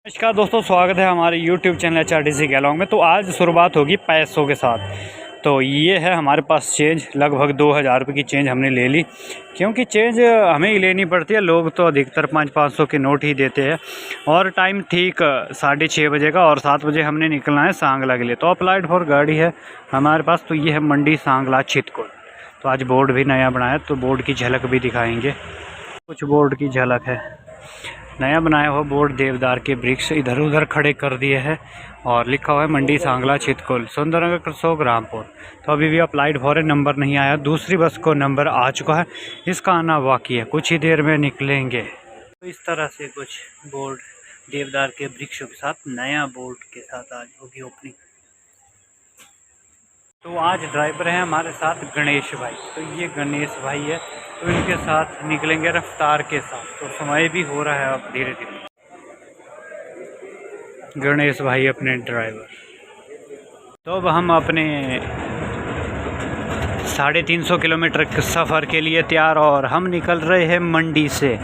नमस्कार दोस्तों, स्वागत है हमारे YouTube चैनल HRTC कैलॉन्ग में। तो आज शुरुआत होगी पैसों के साथ। तो ये है हमारे पास चेंज, लगभग 2000 रुपये की चेंज हमने ले ली, क्योंकि चेंज हमें ही लेनी पड़ती है। लोग तो अधिकतर 500-500 के नोट ही देते हैं। और टाइम ठीक 6:30 बजे का, और 7 बजे हमने निकलना है सांगला के लिए। तो अप्लाइड फॉर गाड़ी है हमारे पास। तो ये है मंडी सांगला चितकुल। तो आज बोर्ड भी नया बनाया, तो बोर्ड की झलक भी दिखाएंगे। कुछ बोर्ड की झलक है। नया बनाया हुआ बोर्ड, देवदार के वृक्ष इधर उधर खड़े कर दिए हैं और लिखा हुआ है मंडी सांगला चितकुल, सुंदरनगर करसोग रामपुर। तो अभी भी अप्लाइड फॉर नंबर नहीं आया। दूसरी बस को नंबर आ चुका है, इसका आना बाकी है, कुछ ही देर में निकलेंगे। तो इस तरह से कुछ बोर्ड देवदार के वृक्षों के साथ, नया बोर्ड के साथ आज होगी ओपनिंग। तो आज ड्राइवर हैं हमारे साथ गणेश भाई। तो ये गणेश भाई है, तो इनके साथ निकलेंगे रफ्तार के साथ। तो समय भी हो रहा है अब धीरे धीरे। गणेश भाई अपने ड्राइवर। तो अब हम अपने 350 किलोमीटर के सफ़र के लिए तैयार, और हम निकल रहे हैं मंडी से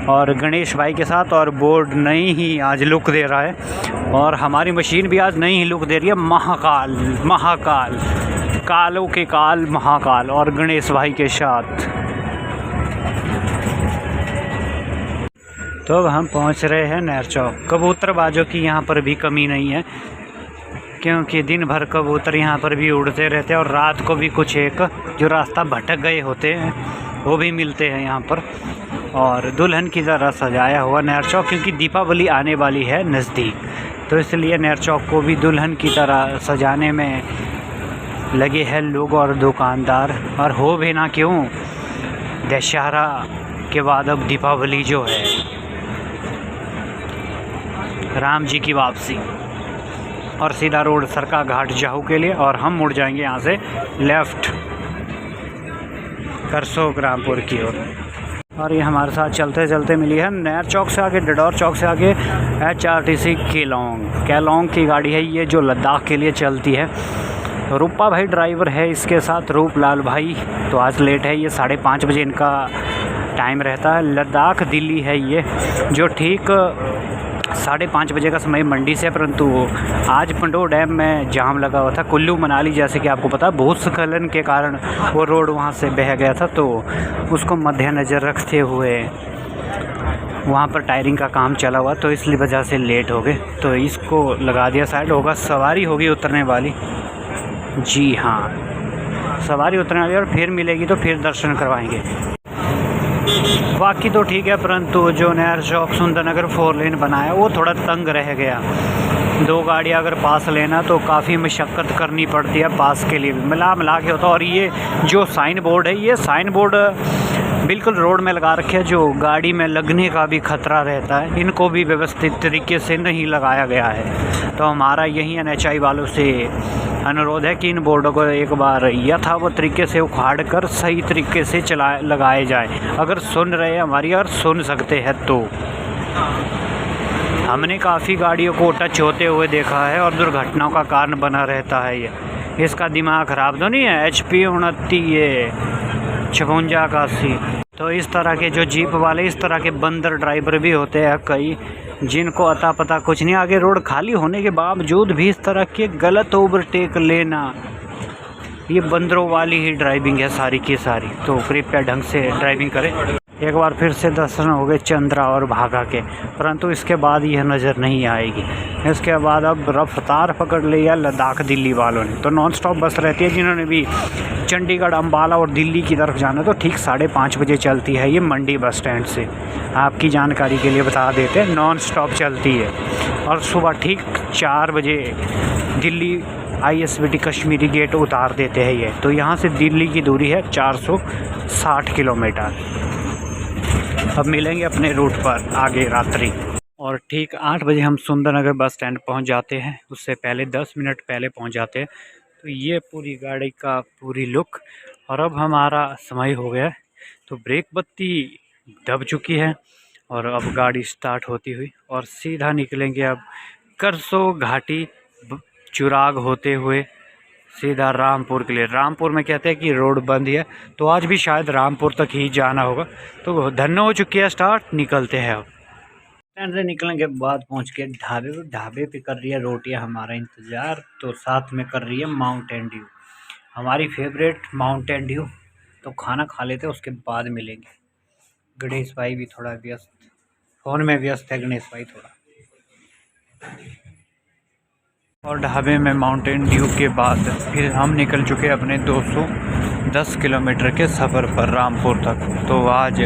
और गणेश भाई के साथ। और बोर्ड नई ही आज लुक दे रहा है, और हमारी मशीन भी आज नई ही लुक दे रही है। महाकाल महाकाल, कालों के काल महाकाल, और गणेश भाई के साथ। तो अब हम पहुंच रहे हैं नहर चौक। कबूतरबाजों की यहाँ पर भी कमी नहीं है, क्योंकि दिन भर कबूतर यहाँ पर भी उड़ते रहते हैं, और रात को भी कुछ एक जो रास्ता भटक गए होते हैं वो भी मिलते हैं यहाँ पर। और दुल्हन की तरह सजाया हुआ नहर चौक, क्योंकि दीपावली आने वाली है नज़दीक, तो इसलिए नहर चौक को भी दुल्हन की तरह सजाने में लगे हैं लोग और दुकानदार। और हो भी ना क्यों, दशहरा के बाद अब दीपावली जो है, राम जी की वापसी। और सीधा रोड सरका घाट जाहू के लिए, और हम मुड़ जाएंगे यहाँ से लेफ़्ट करसोग रामपुर की ओर। और ये हमारे साथ चलते चलते मिली है नहर चौक से आगे, डडौर चौक से आगे HRTC कैलॉन्ग की गाड़ी है ये, जो लद्दाख के लिए चलती है। रूपा भाई ड्राइवर है इसके साथ, रूपलाल भाई। तो आज लेट है, ये 5:30 बजे इनका टाइम रहता है। लद्दाख दिल्ली है ये, जो ठीक 5:30 बजे का समय मंडी से। परंतु आज पंडो डैम में जाम लगा हुआ था। कुल्लू मनाली, जैसे कि आपको पता, भूस्खलन के कारण वो रोड वहाँ से बह गया था, तो उसको मद्देनज़र रखते हुए वहाँ पर टायरिंग का काम चला हुआ, तो इसलिए वजह से लेट हो गए। तो इसको लगा दिया साइड। होगा सवारी होगी उतरने वाली, जी हाँ, सवारी उतरने वाली, और फिर मिलेगी तो फिर दर्शन करवाएंगे। बाकी तो ठीक है, परंतु जो नहर चौक सुंदरनगर 4 लेन बनाया वो थोड़ा तंग रह गया। 2 गाड़ियाँ अगर पास लेना तो काफ़ी मशक्क़त करनी पड़ती है पास के लिए, मिला के होता। और ये जो साइन बोर्ड है, ये साइन बोर्ड बिल्कुल रोड में लगा रखे हैं, जो गाड़ी में लगने का भी खतरा रहता है। इनको भी व्यवस्थित तरीके से नहीं लगाया गया है। तो हमारा यही NHI वालों से अनुरोध है कि इन बोर्डों को एक बार यथावत तरीके से उखाड़ कर सही तरीके से लगाए जाए। अगर सुन रहे हैं हमारी, अगर सुन सकते हैं तो। हमने काफ़ी गाड़ियों को टच होते हुए देखा है, और दुर्घटनाओं का कारण बना रहता है ये। इसका दिमाग ख़राब तो नहीं है? HP 29 ये 5681। तो इस तरह के जो जीप वाले, इस तरह के बंदर ड्राइवर भी होते हैं कई, जिनको अता पता कुछ नहीं। आगे रोड खाली होने के बावजूद भी इस तरह के गलत ओवरटेक लेना, ये बंदरों वाली ही ड्राइविंग है सारी की सारी। तो कृपया ढंग से ड्राइविंग करें। एक बार फिर से दर्शन हो गए चंद्रा और भागा के, परंतु इसके बाद यह नज़र नहीं आएगी। इसके बाद अब रफ्तार पकड़ लिया लद्दाख दिल्ली वालों ने। तो नॉन स्टॉप बस रहती है, जिन्होंने भी चंडीगढ़, अम्बाला और दिल्ली की तरफ जाना, तो ठीक 5:30 बजे चलती है ये मंडी बस स्टैंड से। आपकी जानकारी के लिए बता देते हैं, नॉन स्टॉप चलती है। और सुबह ठीक 4 बजे दिल्ली ISBT कश्मीरी गेट उतार देते हैं ये। तो यहाँ से दिल्ली की दूरी है 460 किलोमीटर। अब मिलेंगे अपने रूट पर आगे रात्रि। और ठीक 8 बजे हम सुंदरनगर बस स्टैंड पहुँच जाते हैं, उससे पहले 10 मिनट पहले पहुँच जाते हैं। तो ये पूरी गाड़ी का पूरी लुक। और अब हमारा समय हो गया है, तो ब्रेक बत्ती दब चुकी है, और अब गाड़ी स्टार्ट होती हुई, और सीधा निकलेंगे अब करसो घाटी चुराग होते हुए सीधा रामपुर के लिए। रामपुर में कहते हैं कि रोड बंद है, तो आज भी शायद रामपुर तक ही जाना होगा। तो धन्य हो चुकी है स्टार्ट, निकलते हैं अब। स्टैंड से निकलने के बाद पहुंच के ढाबे पे। ढाबे पे कर रही है रोटियां हमारा इंतज़ार, तो साथ में कर रही है माउंटेन ड्यू, हमारी फेवरेट माउंटेन ड्यू। तो खाना खा लेते उसके बाद मिलेंगे। गणेश भाई भी थोड़ा व्यस्त, फ़ोन में व्यस्त है गणेश भाई थोड़ा। और ढाबे में माउंटेन ड्यू के बाद फिर हम निकल चुके अपने 210 किलोमीटर के सफ़र पर रामपुर तक। तो आज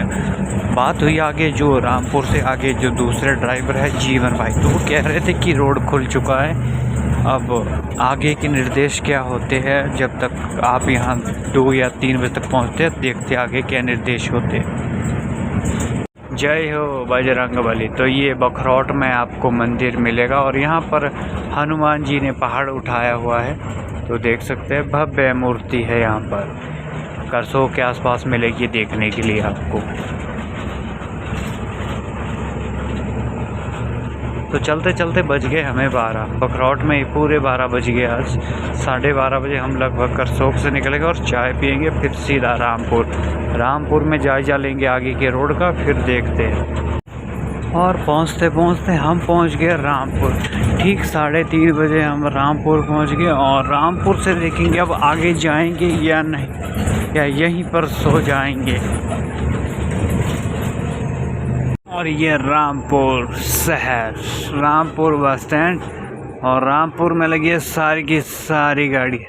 बात हुई आगे जो रामपुर से आगे जो दूसरे ड्राइवर है जीवन भाई, तो वो कह रहे थे कि रोड खुल चुका है। अब आगे के निर्देश क्या होते हैं, जब तक आप यहाँ 2 या 3 बजे तक पहुँचते हैं देखते आगे क्या निर्देश होते हैं। जय हो बजरंगबली। तो ये बखरौट में आपको मंदिर मिलेगा और यहाँ पर हनुमान जी ने पहाड़ उठाया हुआ है, तो देख सकते हैं भव्य मूर्ति है यहाँ पर। करसोग के आसपास मिलेगी देखने के लिए आपको। तो चलते चलते बज गए हमें 12, बखरौट में ही पूरे 12 बज गए। आज 12:30 बजे हम लगभग करसोग से निकलेंगे और चाय पियेंगे, फिर सीधा रामपुर में जायजा लेंगे आगे के रोड का, फिर देखते हैं। और पहुंचते पहुंचते हम पहुंच गए रामपुर। ठीक 3:30 बजे हम रामपुर पहुंच गए और रामपुर से देखेंगे अब आगे जाएंगे या नहीं, या यहीं पर सो जाएंगे। और ये रामपुर शहर, रामपुर बस स्टैंड, और रामपुर में लगी है सारी की सारी गाड़ी।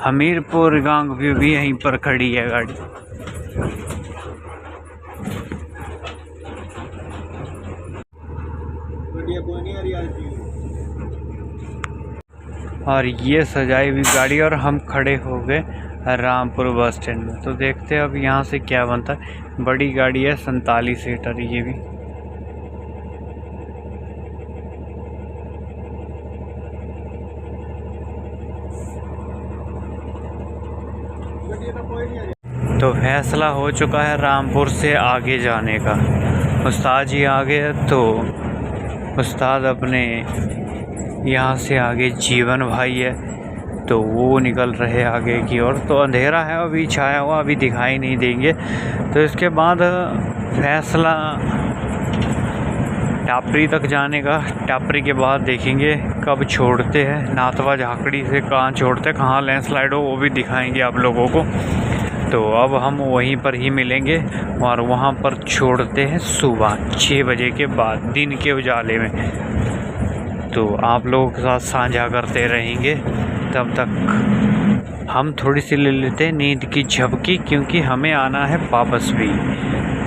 हमीरपुर गांव भी यहीं पर खड़ी है गाड़ी। और ये सजाई हुई गाड़ी और हम खड़े हो गए रामपुर बस स्टैंड में। तो देखते हैं अब यहाँ से क्या बनता है। बड़ी गाड़ी है 47 सीटर ये भी। तो फैसला हो चुका है रामपुर से आगे जाने का। उस्ताद जी आ गए, तो उस्ताद अपने यहाँ से आगे जीवन भाई है, तो वो निकल रहे आगे की ओर। तो अंधेरा है अभी छाया हुआ, अभी दिखाई नहीं देंगे। तो इसके बाद फैसला टापरी तक जाने का। टापरी के बाद देखेंगे कब छोड़ते हैं, नाथवा झाकड़ी से कहाँ छोड़ते हैं, कहाँ लैंडस्लाइड हो वो भी दिखाएंगे आप लोगों को। तो अब हम वहीं पर ही मिलेंगे और वहाँ पर छोड़ते हैं सुबह 6 बजे के बाद, दिन के उजाले में। तो आप लोगों के साथ साझा करते रहेंगे। तब तक हम थोड़ी सी ले लेते हैं नींद की झपकी, क्योंकि हमें आना है वापस भी।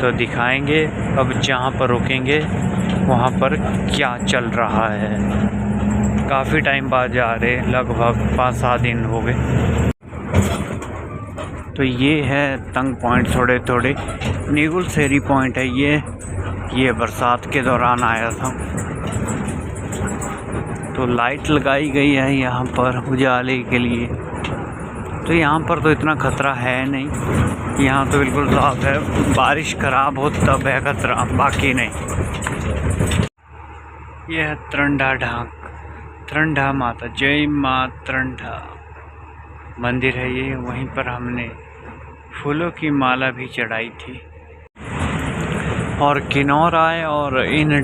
तो दिखाएंगे अब जहाँ पर रुकेंगे वहाँ पर क्या चल रहा है। काफ़ी टाइम बाद जा रहे, लगभग 5-7 दिन हो गए। तो ये है तंग पॉइंट, थोड़े थोड़े नीगुल सेरी पॉइंट है ये बरसात के दौरान आया था। तो लाइट लगाई गई है यहाँ पर उजाले के लिए। तो यहाँ पर तो इतना खतरा है नहीं, यहाँ तो बिल्कुल साफ है। बारिश खराब हो तब है खतरा, बाकी नहीं। यह है तरंडा ढाक, तरंडा माता, जय माँ तरंडा मंदिर है ये। वहीं पर हमने फूलों की माला भी चढ़ाई थी। और किन्नौर आए और इन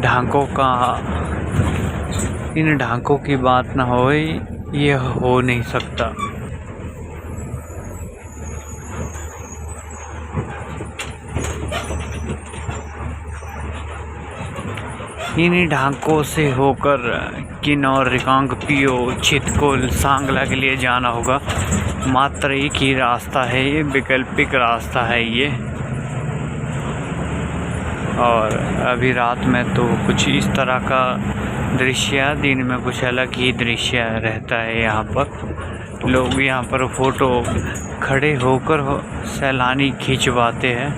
ढाकों की बात ना हो, ये हो नहीं सकता। इन्हीं ढाकों से होकर किन्नौर, रिकांगपिओ, छितकुल, सांगला के लिए जाना होगा। मात्र एक ही रास्ता है, ये वैकल्पिक रास्ता है ये। और अभी रात में तो कुछ इस तरह का दृश्य, दिन में कुछ अलग ही दृश्य रहता है। यहाँ पर लोग यहाँ पर फ़ोटो खड़े होकर सैलानी खिंचवाते हैं।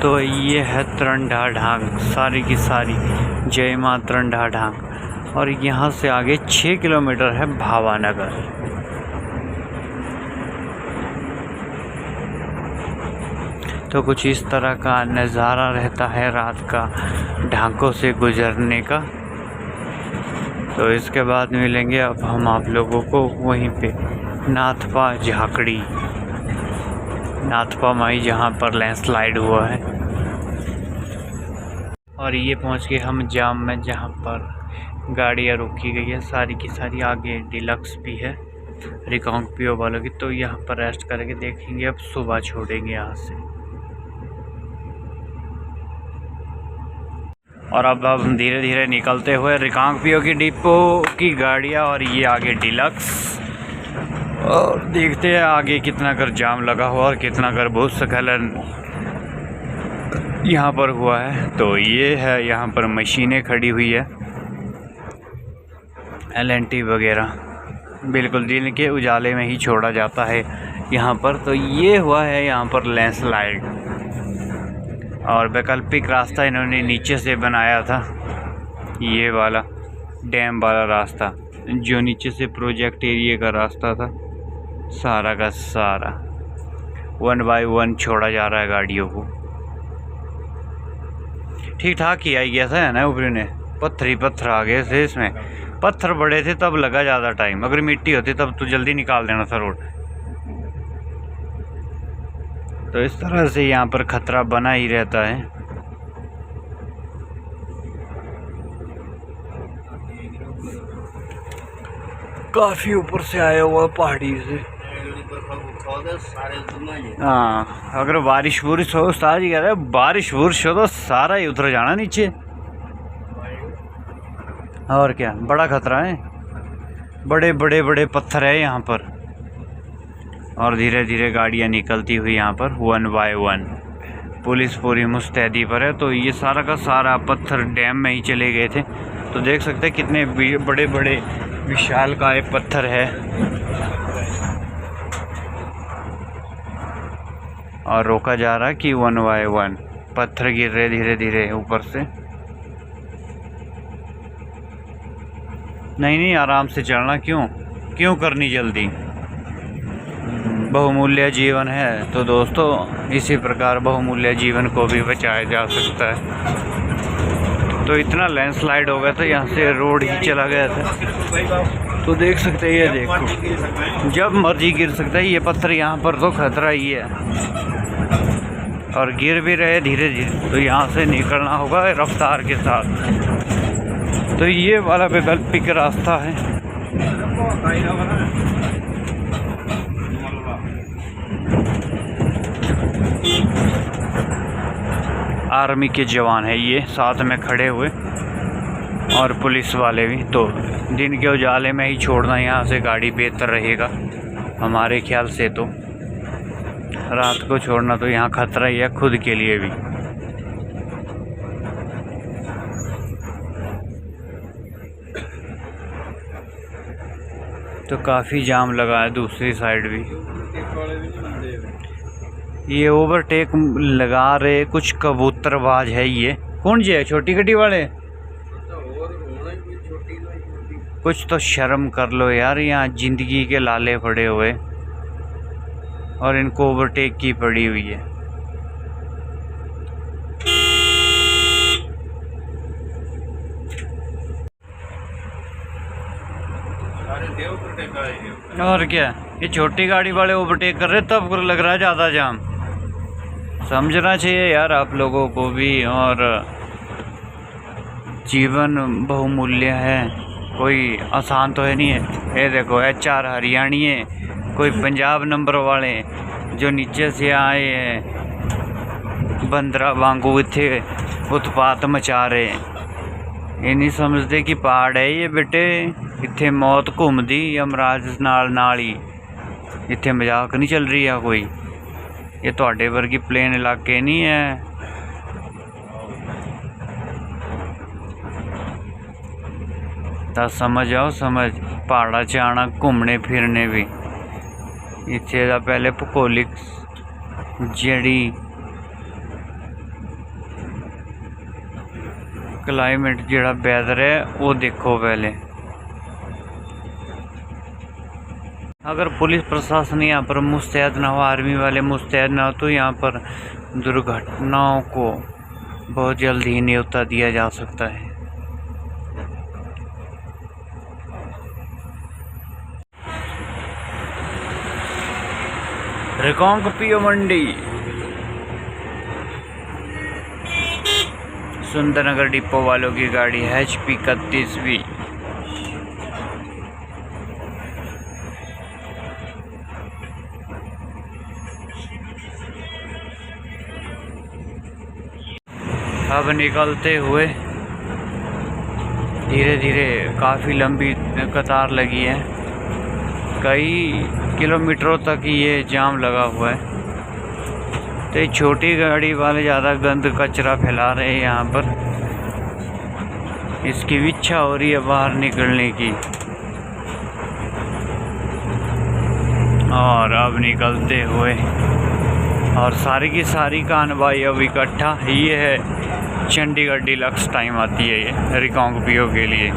तो ये है तरंडा ढांग, सारी की सारी जय माँ तरंडा ढांग। और यहाँ से आगे 6 किलोमीटर है भावानगर। तो कुछ इस तरह का नज़ारा रहता है रात का ढाकों से गुजरने का। तो इसके बाद मिलेंगे अब हम आप लोगों को वहीं पे नाथपा झाकड़ी। नाथपा माई जहाँ पर लैंडस्लाइड हुआ है। और ये पहुँच गए हम जाम में, जहाँ पर गाड़ियाँ रोकी गई है सारी की सारी। आगे डिलक्स भी है रिकांगपिओ वालों की, तो यहाँ पर रेस्ट करके देखेंगे। अब सुबह छोड़ेंगे यहाँ से। और अब हम धीरे धीरे निकलते हुए रिकांगपिओ की डिपो की गाड़ियाँ, और ये आगे डिलक्स। और देखते हैं आगे कितना कर जाम लगा हुआ और कितना कर भूस्खलन यहाँ पर हुआ है। तो ये है, यहाँ पर मशीनें खड़ी हुई है, LNT वगैरह, बिल्कुल दिन के उजाले में ही छोड़ा जाता है यहाँ पर। तो ये हुआ है यहाँ पर लैंडस्लाइड। और वैकल्पिक रास्ता इन्होंने नीचे से बनाया था, ये वाला डैम वाला रास्ता, जो नीचे से प्रोजेक्ट एरिया का रास्ता था, सारा का सारा 1 बाय 1 छोड़ा जा रहा है गाड़ियों को। ठीक ठाक किया ही गया था ना, ऊपर ने पत्थर ही पत्थर आ गए थे इसमें। पत्थर बड़े थे तब लगा ज़्यादा टाइम, अगर मिट्टी होती तब तो जल्दी निकाल देना था रोड। तो इस तरह से यहाँ पर खतरा बना ही रहता है। काफ़ी ऊपर से आया हुआ पहाड़ी से। हाँ, अगर बारिश बुरिश हो, सारी कह रहे बारिश बुरिश हो तो सारा ही उतर जाना नीचे। और क्या, बड़ा खतरा है, बड़े बड़े बड़े पत्थर है यहाँ पर। और धीरे धीरे गाड़ियाँ निकलती हुई यहाँ पर 1 बाय 1। पुलिस पूरी मुस्तैदी पर है। तो ये सारा का सारा पत्थर डैम में ही चले गए थे। तो देख सकते हैं कितने बड़े बड़े विशालकाय पत्थर है। और रोका जा रहा है कि 1 बाय 1 पत्थर गिर रहे धीरे धीरे ऊपर से। नहीं, आराम से चलना, क्यों करनी जल्दी, बहुमूल्य जीवन है। तो दोस्तों, इसी प्रकार बहुमूल्य जीवन को भी बचाया जा सकता है। तो इतना लैंडस्लाइड हो गया था, यहाँ से रोड ही चला गया था। तो देख सकते हैं, ये देखो, जब मर्जी गिर सकता है ये पत्थर। यहाँ पर तो खतरा ही है, और गिर भी रहे धीरे धीरे। तो यहाँ से निकलना होगा रफ्तार के साथ। तो ये वाला वैकल्पिक रास्ता है। आर्मी के जवान है ये साथ में खड़े हुए, और पुलिस वाले भी। तो दिन के उजाले में ही छोड़ना यहाँ से गाड़ी बेहतर रहेगा हमारे ख्याल से। तो रात को छोड़ना तो यहाँ खतरा ही है खुद के लिए भी। तो काफ़ी जाम लगा है दूसरी साइड भी। ये ओवरटेक लगा रहे कुछ कबूतरबाज है। ये कौन जी है, छोटी गड्डी वाले? कुछ तो शर्म कर लो यार, यहाँ जिंदगी के लाले पड़े हुए और इनको ओवरटेक की पड़ी हुई है। और क्या, ये छोटी गाड़ी वाले ओवरटेक कर रहे, तब लग रहा है ज़्यादा जाम। समझना चाहिए यार आप लोगों को भी। और जीवन बहुमूल्य है, कोई आसान तो है नहीं है। ये देखो HR हरियाणी है, कोई पंजाब नंबर वाले जो नीचे से आए हैं, बंदरा वांगू इत्थे उत्पात मचा रहे हैं। ये नहीं समझते कि पहाड़ है ये बेटे, इत्थे मौत घूमदी यमराज नाल ही। इत्थे मजाक नहीं चल रही है कोई, ये तुहाडे वर्गी प्लेन इलाके नहीं है। तो समझ आओ, समझ, पहाड़ा च आना घूमने फिरने भी। इत्थे दा पहले भूगोलिक जड़ी क्लाइमेट जड़ा वैदर है वो देखो पहले। अगर पुलिस प्रशासन यहाँ पर मुस्तैद ना हो, आर्मी वाले मुस्तैद ना हो, तो यहाँ पर दुर्घटनाओं को बहुत जल्द ही न्योता दिया जा सकता है। रिकांगपिओ मंडी, सुंदरनगर डिपो वालों की गाड़ी है HP 31V। अब निकलते हुए धीरे धीरे काफ़ी लंबी कतार लगी है, कई किलोमीटरों तक ये जाम लगा हुआ है। तो ये छोटी गाड़ी वाले ज़्यादा गंद कचरा फैला रहे हैं यहाँ पर, इसकी भी इच्छा हो रही है बाहर निकलने की। और अब निकलते हुए और सारी की सारी कानवाई अब इकट्ठा, ये है चंडीगढ़ डीलक्स टाइम आती है ये रिकांगपिओ के लिए।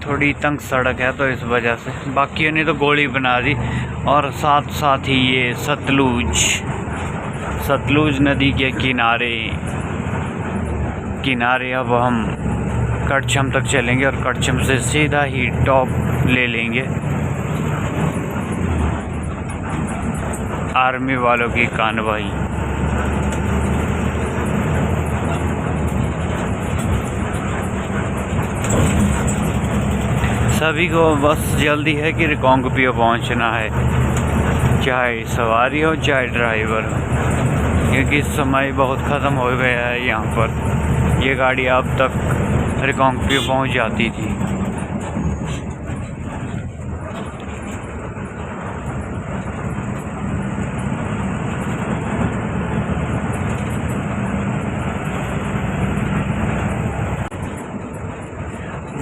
थोड़ी तंग सड़क है तो इस वजह से, बाकियों ने तो गोली बना दी। और साथ साथ ही ये सतलुज नदी के किनारे अब हम कड़छम तक चलेंगे और कड़छम से सीधा ही टॉप ले लेंगे आर्मी वालों की कानवाई। सभी को बस जल्दी है कि रिकांगपिओ पहुंचना है, चाहे सवारी हो चाहे ड्राइवर हो, क्योंकि समय बहुत ख़त्म हो गया है यहाँ पर। ये गाड़ी अब तक रिकांगपिओ पहुंच जाती थी।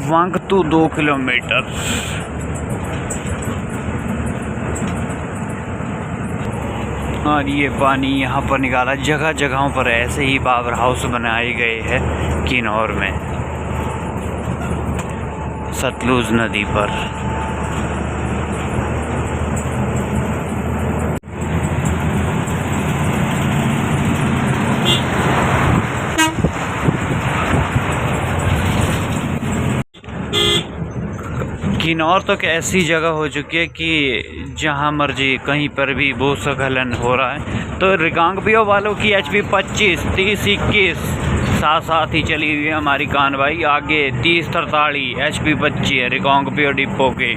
वांगतू 2 किलोमीटर। और ये पानी यहाँ पर निकाला, जगह जगहों पर ऐसे ही पावर हाउस बनाए गए हैं किन्नौर में सतलुज नदी पर। किन्नौर तो ऐसी जगह हो चुकी है कि जहां मर्जी कहीं पर भी भूस्खलन हो रहा है। तो रिकांगपिओ वालों की HP 25, 30, 21 साथ साथ ही चली हुई है हमारी कानवाई। आगे 30-43 HP 25 है रिकांगपिओ डिपो के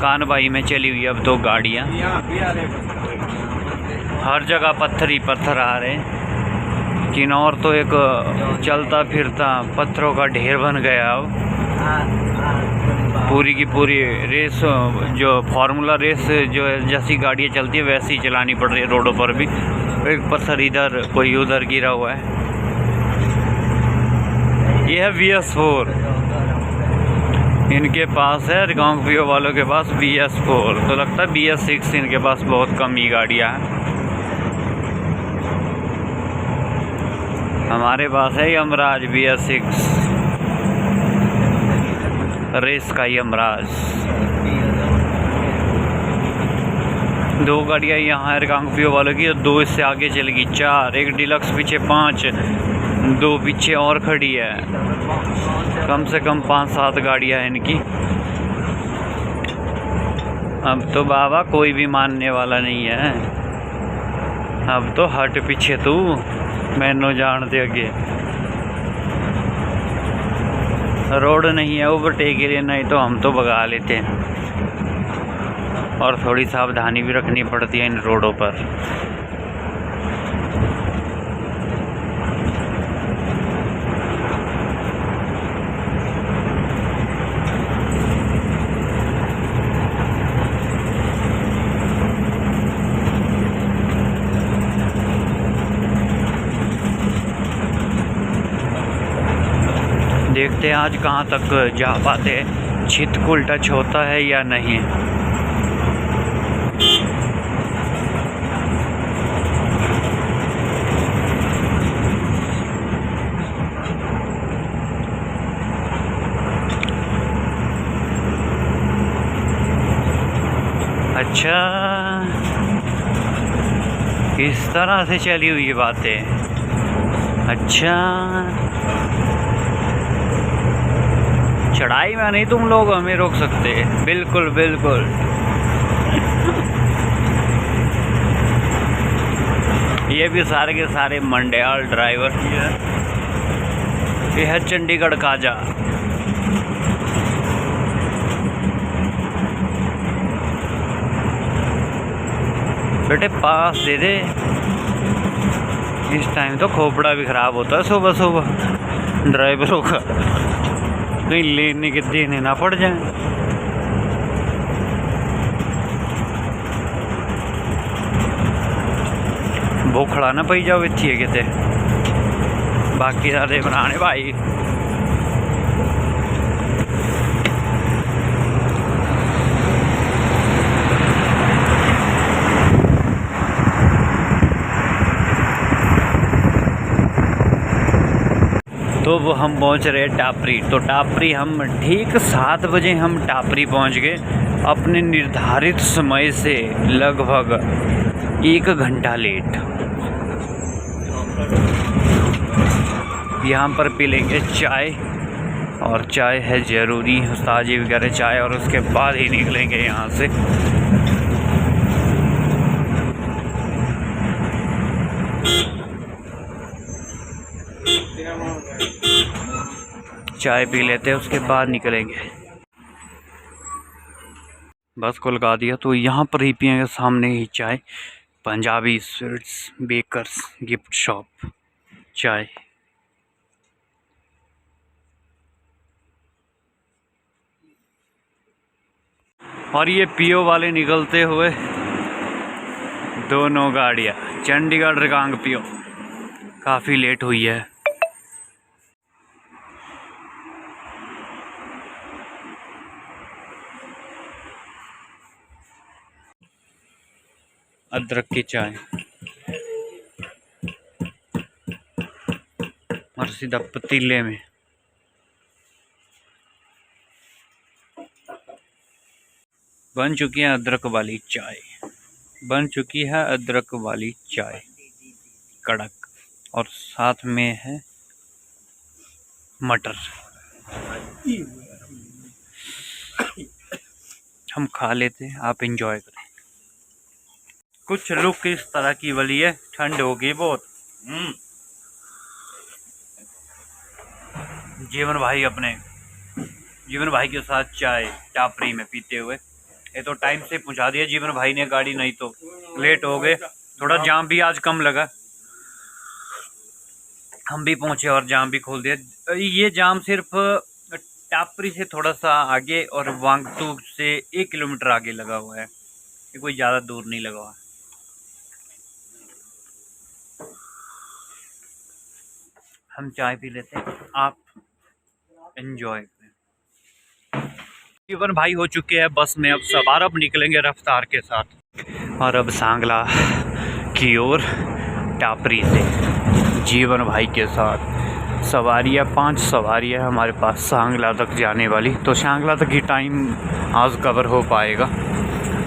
कानवाई में चली हुई अब तो गाड़ियाँ। हर जगह पत्थर ही पत्थर आ रहे हैं। किन्नौर तो एक चलता फिरता पत्थरों का ढेर बन गया अब। पूरी की पूरी रेस, जो फार्मूला रेस जो जैसी गाड़ियाँ चलती है वैसी चलानी पड़ रही है रोडों पर भी। एक पत्थर इधर कोई उधर गिरा हुआ है। ये है VS4, इनके पास है रिकांगपिओ वालों के पास VS4। तो लगता है BS6 इनके पास बहुत कम ही गाड़ियाँ हैं। हमारे पास है यमराज BS6, रेस का यमराज। 2 गाड़ियाँ यहाँ है रिकांगपिओ वालों की, 2 इससे आगे चलेगी 4, एक डीलक्स पीछे 5, 2 पीछे और खड़ी है। कम से कम 5-7 गाड़ियाँ हैं इनकी। अब तो बाबा कोई भी मानने वाला नहीं है। अब तो हट पीछे तू, मैनू जान दे आगे। रोड नहीं है ओवरटेक के लिए, नहीं तो हम तो भगा लेते हैं। और थोड़ी सावधानी भी रखनी पड़ती है इन रोडों पर। देखते हैं आज कहाँ तक जा पाते हैं, छितकुल टच होता है या नहीं। अच्छा इस तरह से चली हुई ये बातें। अच्छा, चढ़ाई में नहीं तुम लोग हमें रोक सकते। बिल्कुल बिल्कुल। ये भी सारे के सारे मंडियाल ड्राइवर ही है। ये है चंडीगढ़ काजा। बेटे पास दे दे। इस टाइम तो खोपड़ा भी खराब होता है सुबह सुबह ड्राइवरों का, कहीं लेने के देने ना पड़ जाए। भूखड़ा ना पई जाओ इतनी किते, बाकी सारे बनाने भाई। तो वो हम पहुंच रहे टापरी। तो टापरी हम ठीक 7 बजे हम टापरी पहुंच गए, अपने निर्धारित समय से लगभग 1 घंटा लेट। यहाँ पर पी लेंगे चाय, और चाय है ज़रूरी, उस्ताद जी वगैरह चाय, और उसके बाद ही निकलेंगे यहाँ से। चाय पी लेते हैं, उसके बाद निकलेंगे। बस को लगा दिया तो यहाँ पर ही पिएंगे, सामने ही चाय। Punjabi sweets bakers gift shop चाय। और ये पीओ वाले निकलते हुए दोनों गाड़ियाँ, चंडीगढ़ रकांग पीओ। काफ़ी लेट हुई है। अदरक की चाय और सीधा पतीले में। बन चुकी है अदरक वाली चाय, बन चुकी है अदरक वाली चाय कड़क, और साथ में है मटर। हम खा लेते हैं, आप एंजॉय करें। कुछ लुक इस तरह की वाली है, ठंड होगी बहुत। जीवन भाई के साथ चाय टापरी में पीते हुए। ये तो टाइम से पहुंचा दिया जीवन भाई ने गाड़ी, नहीं तो लेट हो गए। थोड़ा जाम भी आज कम लगा, हम भी पहुंचे और जाम भी खोल दिया। ये जाम सिर्फ टापरी से थोड़ा सा आगे और वांगतू से 1 किलोमीटर आगे लगा हुआ है, ये कोई ज़्यादा दूर नहीं लगा हुआ। हम चाय पी लेते हैं, आप एंजॉय करें। जीवन भाई हो चुके हैं बस में अब सवार, अब निकलेंगे रफ्तार के साथ। और अब सांगला की ओर टापरी से जीवन भाई के साथ सवारियाँ, 5 सवारियाँ हमारे पास सांगला तक जाने वाली। तो सांगला तक ही टाइम आज कवर हो पाएगा,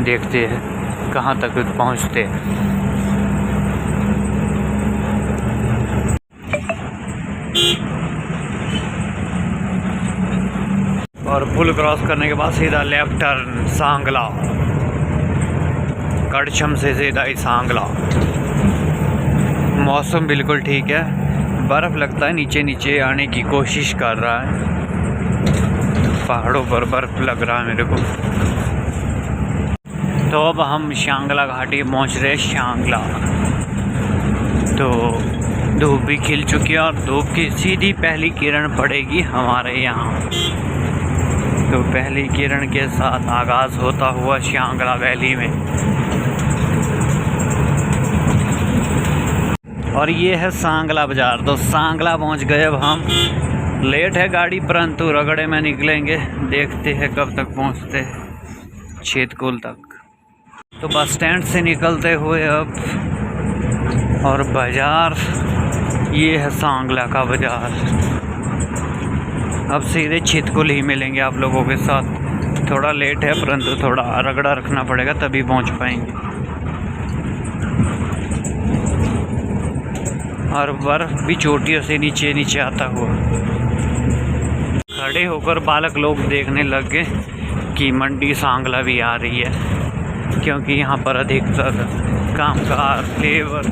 देखते हैं कहाँ तक पहुँचते हैं। और पुल क्रॉस करने के बाद सीधा लेफ्ट टर्न सांगला, कड़छम से सीधा ही सांगला। मौसम बिल्कुल ठीक है, बर्फ़ लगता है नीचे नीचे आने की कोशिश कर रहा है, पहाड़ों पर बर्फ़ लग रहा है मेरे को। तो अब हम सांगला घाटी पहुंच रहे। सांगला तो धूप भी खिल चुकी है और धूप की सीधी पहली किरण पड़ेगी हमारे यहाँ। तो पहली किरण के साथ आगाज़ होता हुआ सांगला वैली में। और ये है सांगला बाज़ार। तो सांगला पहुंच गए अब हम। लेट है गाड़ी परंतु रगड़े में निकलेंगे, देखते हैं कब तक पहुंचते हैं छेतकुल तक। तो बस स्टैंड से निकलते हुए अब, और बाज़ार ये है सांगला का बाज़ार। अब सीधे छेतकुल ही मिलेंगे आप लोगों के साथ। थोड़ा लेट है परंतु थोड़ा रगड़ा रखना पड़ेगा तभी पहुंच पाएंगे। और बर्फ भी चोटियों से नीचे नीचे आता हुआ। खड़े होकर बालक लोग देखने लग गए कि मंडी सांगला भी आ रही है, क्योंकि यहाँ पर अधिकतर कामगार, लेबर,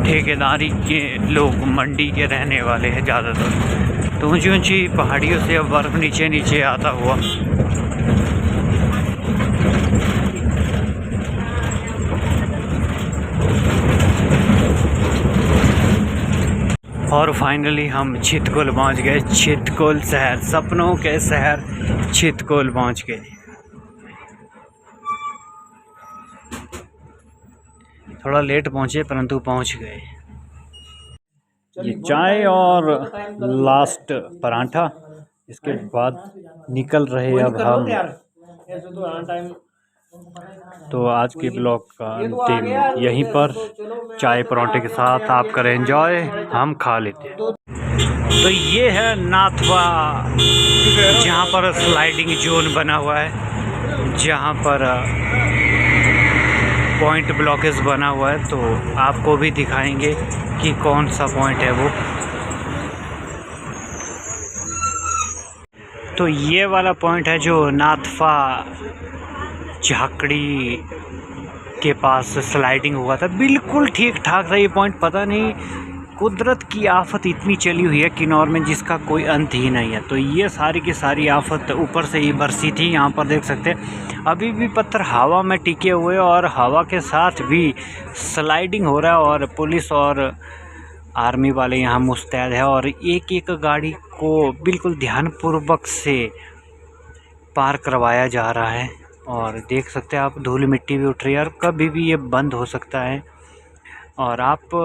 ठेकेदारी के लोग मंडी के रहने वाले हैं ज़्यादातर। तो ऊंची ऊंची पहाड़ियों से अब बर्फ़ नीचे नीचे आता हुआ। और फाइनली हम चितकोल पहुँच गए। चितकोल शहर, सपनों के शहर चितकोल पहुँच गए। थोड़ा लेट पहुँचे परंतु पहुँच गए। ये चाय और लास्ट पराठा, इसके बाद निकल रहे अब हम। तो आज के ब्लॉग का अंतिम यहीं पर चाय पराठे के साथ आप करें एंजॉय, हम खा लेते हैं। तो ये है नाथवा, जहाँ पर स्लाइडिंग जोन बना हुआ है, जहाँ पर पॉइंट ब्लॉकेज बना हुआ है। तो आपको भी दिखाएंगे कि कौन सा पॉइंट है वो। तो ये वाला पॉइंट है जो नाथवा झाकड़ी के पास स्लाइडिंग हुआ था, बिल्कुल ठीक ठाक था ये पॉइंट। पता नहीं कुदरत की आफत इतनी चली हुई है किन्नौर में जिसका कोई अंत ही नहीं है। तो ये सारी की सारी आफत ऊपर से ही बरसी थी। यहाँ पर देख सकते हैं अभी भी पत्थर हवा में टिके हुए और हवा के साथ भी स्लाइडिंग हो रहा है। और पुलिस और आर्मी वाले यहाँ मुस्तैद है और एक एक गाड़ी को बिल्कुल ध्यानपूर्वक से पार करवाया जा रहा है। और देख सकते हैं आप धूल मिट्टी भी उठ रही है और कभी भी ये बंद हो सकता है। और आप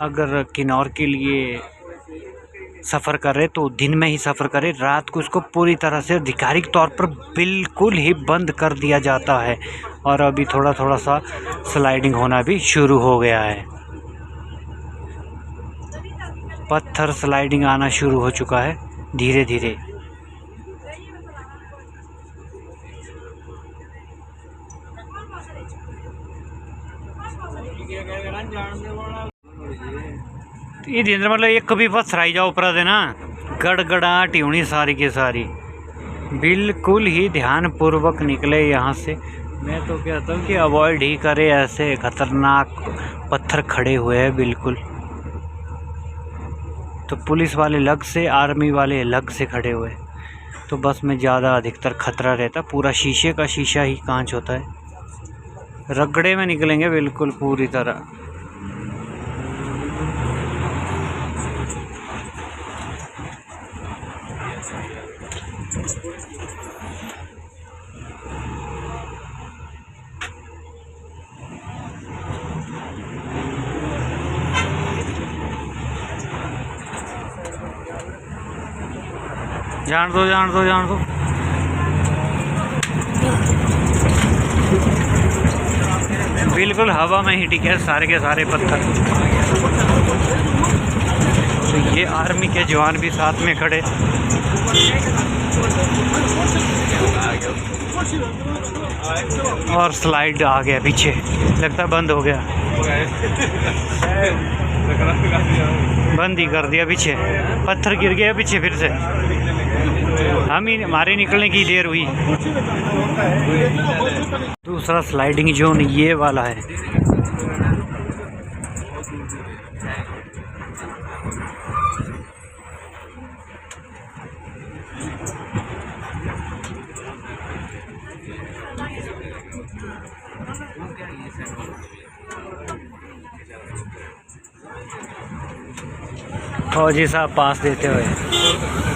अगर किन्नौर के लिए सफ़र कर रहे तो दिन में ही सफ़र करें, रात को इसको पूरी तरह से आधिकारिक तौर पर बिल्कुल ही बंद कर दिया जाता है। और अभी थोड़ा थोड़ा सा स्लाइडिंग होना भी शुरू हो गया है, पत्थर स्लाइडिंग आना शुरू हो चुका है धीरे धीरे। ये दिन मतलब एक कभी बस राई जाओ ऊपर देना गड़गड़ाहट होनी सारी की सारी। बिल्कुल ही ध्यानपूर्वक निकले यहाँ से। मैं तो कहता हूँ कि अवॉइड ही करे, ऐसे खतरनाक पत्थर खड़े हुए हैं बिल्कुल। तो पुलिस वाले अलग से, आर्मी वाले अलग से खड़े हुए। तो बस में ज़्यादा अधिकतर खतरा रहता, पूरा शीशे का शीशा ही कांच होता है। रगड़े में निकलेंगे बिल्कुल पूरी तरह। जान दो जान दो जान दो। बिल्कुल हवा में ही टिके सारे के सारे पत्थर। तो ये आर्मी के जवान भी साथ में खड़े। और स्लाइड आ गया पीछे, लगता है बंद हो गया, बंद ही कर दिया पीछे। पत्थर गिर गया पीछे फिर से, हमारे निकलने की देर हुई। दूसरा स्लाइडिंग जोन ये वाला है। फौजी साहब पास देते हुए।